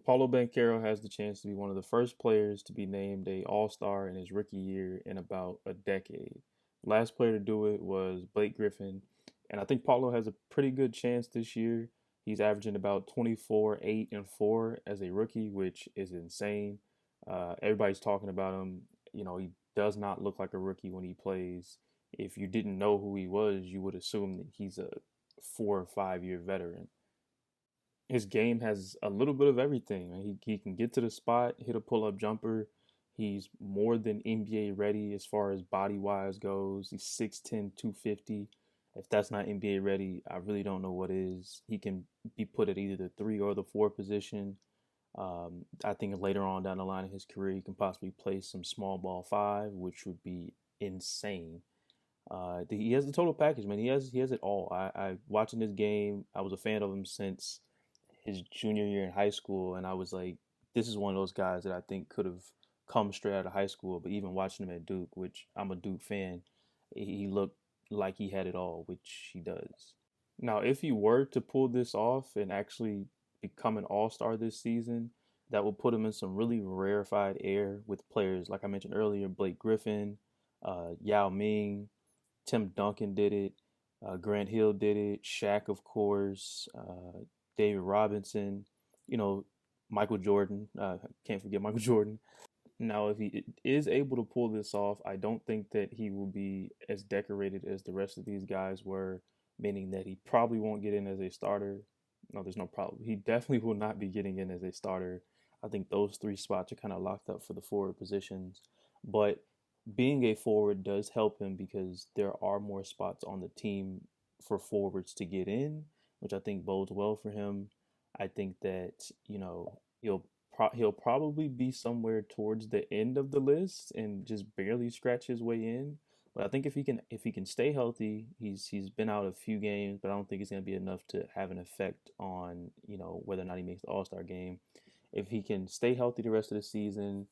Paulo Banchero has the chance to be one of the first players to be named a All-Star in his rookie year in about a decade. Last player to do it was Blake Griffin, and I think Paulo has a pretty good chance this year. He's averaging about 24, 8, and 4 as a rookie, which is insane. Everybody's talking about him. He does not look like a rookie when he plays. If you didn't know who he was, you would assume that he's a 4 or 5 year veteran. His game has a little bit of everything. He can get to the spot, hit a pull up jumper. He's more than NBA ready as far as body wise goes. He's 6'10, 250. If that's not NBA ready, I really don't know what is. He can be put at either the 3 or the 4 position. I think later on down the line of his career, he can possibly play some small ball 5, which would be insane. He has the total package, man. He has it all. I watching this game. I was a fan of him since his junior year in high school, and I was like, this is one of those guys that I think could have come straight out of high school. But even watching him at Duke, which I'm a Duke fan, he looked like he had it all, which he does. Now, if he were to pull this off and actually become an all-star this season, that would put him in some really rarefied air with players like I mentioned earlier, Blake Griffin, Yao Ming, Tim Duncan did it. Grant Hill did it. Shaq, of course. David Robinson. You know, Michael Jordan. Can't forget Michael Jordan. Now, if he is able to pull this off, I don't think that he will be as decorated as the rest of these guys were, meaning that he probably won't get in as a starter. No, there's no problem. He definitely will not be getting in as a starter. I think those 3 spots are kind of locked up for the forward positions. But being a forward does help him because there are more spots on the team for forwards to get in, which I think bodes well for him. I think that he'll probably be somewhere towards the end of the list and just barely scratch his way in. But I think if he can stay healthy, he's been out a few games, but I don't think it's going to be enough to have an effect on whether or not he makes the All Star game. If he can stay healthy the rest of the season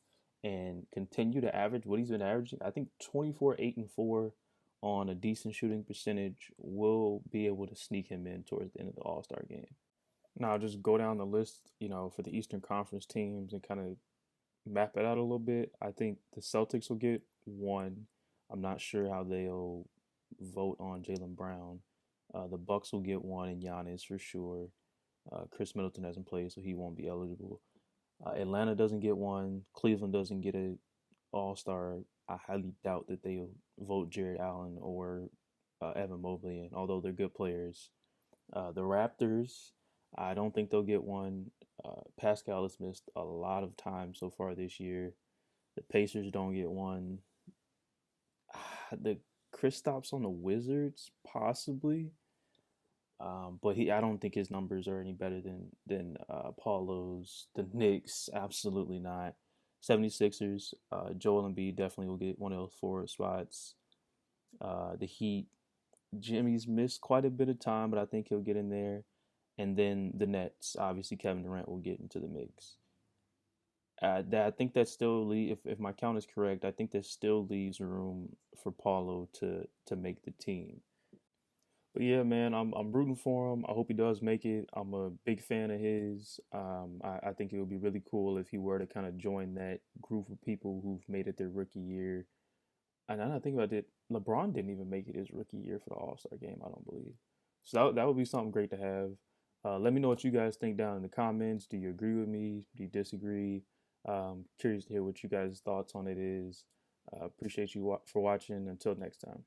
and continue to average what he's been averaging, I think 24, 8, and 4 on a decent shooting percentage will be able to sneak him in towards the end of the All Star game. Now, I'll just go down the list, for the Eastern Conference teams and kind of map it out a little bit. I think the Celtics will get one. I'm not sure how they'll vote on Jaylen Brown. The Bucks will get one, and Giannis for sure. Chris Middleton hasn't played, so he won't be eligible. Atlanta doesn't get one. Cleveland doesn't get a All Star. I highly doubt that they'll vote Jared Allen or Evan Mobley in, although they're good players. The Raptors, I don't think they'll get one. Pascal has missed a lot of time so far this year. The Pacers don't get one. The Kristaps on the Wizards, possibly. But I don't think his numbers are any better than Paulo's. The Knicks, absolutely not. 76ers, Joel Embiid definitely will get one of those forward spots. The Heat, Jimmy's missed quite a bit of time, but I think he'll get in there. And then the Nets, obviously Kevin Durant will get into the mix. I think that still if my count is correct, I think that still leaves room for Paulo to make the team. But yeah, man, I'm rooting for him. I hope he does make it. I'm a big fan of his. I think it would be really cool if he were to kind of join that group of people who've made it their rookie year. And now that I think about it, LeBron didn't even make it his rookie year for the All Star game. I don't believe. So that would be something great to have. Let me know what you guys think down in the comments. Do you agree with me? Do you disagree? Curious to hear what you guys' thoughts on it is. Appreciate you for watching. Until next time.